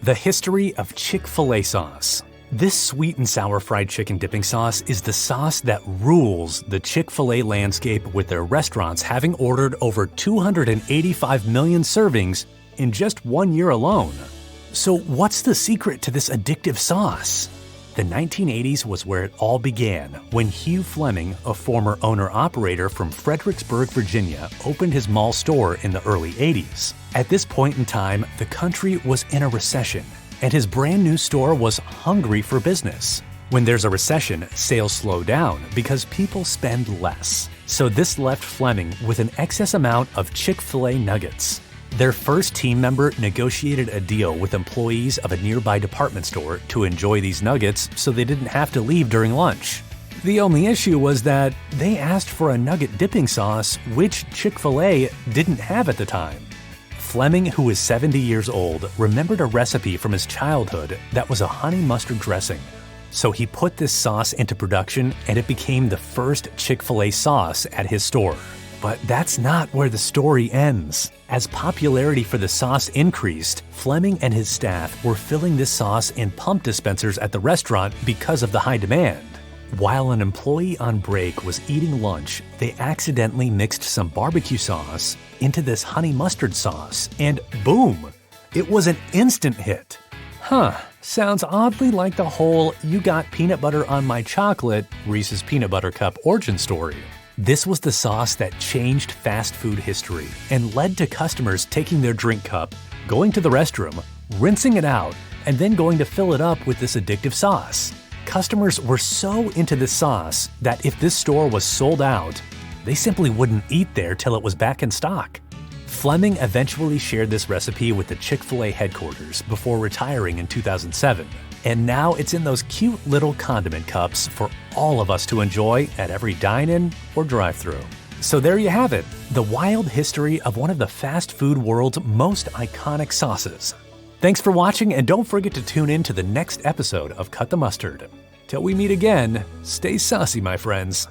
The history of Chick-Fil-A sauce. This sweet and sour fried chicken dipping sauce is the sauce that rules the Chick-fil-A landscape, with their restaurants having ordered over 285 million servings in just 1 year alone. So what's the secret to this addictive sauce? The 1980s was where it all began, when Hugh Fleming, a former owner-operator from Fredericksburg, Virginia, opened his mall store in the early 80s. At this point in time, the country was in a recession, and his brand new store was hungry for business. When there's a recession, sales slow down because people spend less. So this left Fleming with an excess amount of Chick-fil-A nuggets. Their first team member negotiated a deal with employees of a nearby department store to enjoy these nuggets so they didn't have to leave during lunch. The only issue was that they asked for a nugget dipping sauce, which Chick-fil-A didn't have at the time. Fleming, who is 70 years old, remembered a recipe from his childhood that was a honey mustard dressing. So he put this sauce into production, and it became the first Chick-fil-A sauce at his store. But that's not where the story ends. As popularity for the sauce increased, Fleming and his staff were filling this sauce in pump dispensers at the restaurant because of the high demand. While an employee on break was eating lunch, they accidentally mixed some barbecue sauce into this honey mustard sauce, and boom! It was an instant hit. Sounds oddly like the whole "you got peanut butter on my chocolate" Reese's Peanut Butter Cup origin story. This was the sauce that changed fast food history and led to customers taking their drink cup, going to the restroom, rinsing it out, and then going to fill it up with this addictive sauce. Customers were so into this sauce that if this store was sold out, they simply wouldn't eat there till it was back in stock. Fleming eventually shared this recipe with the Chick-fil-A headquarters before retiring in 2007. And now it's in those cute little condiment cups for all of us to enjoy at every dine-in or drive-thru. So there you have it, the wild history of one of the fast food world's most iconic sauces. Thanks for watching, and don't forget to tune in to the next episode of Cut the Mustard. Till we meet again, stay saucy, my friends.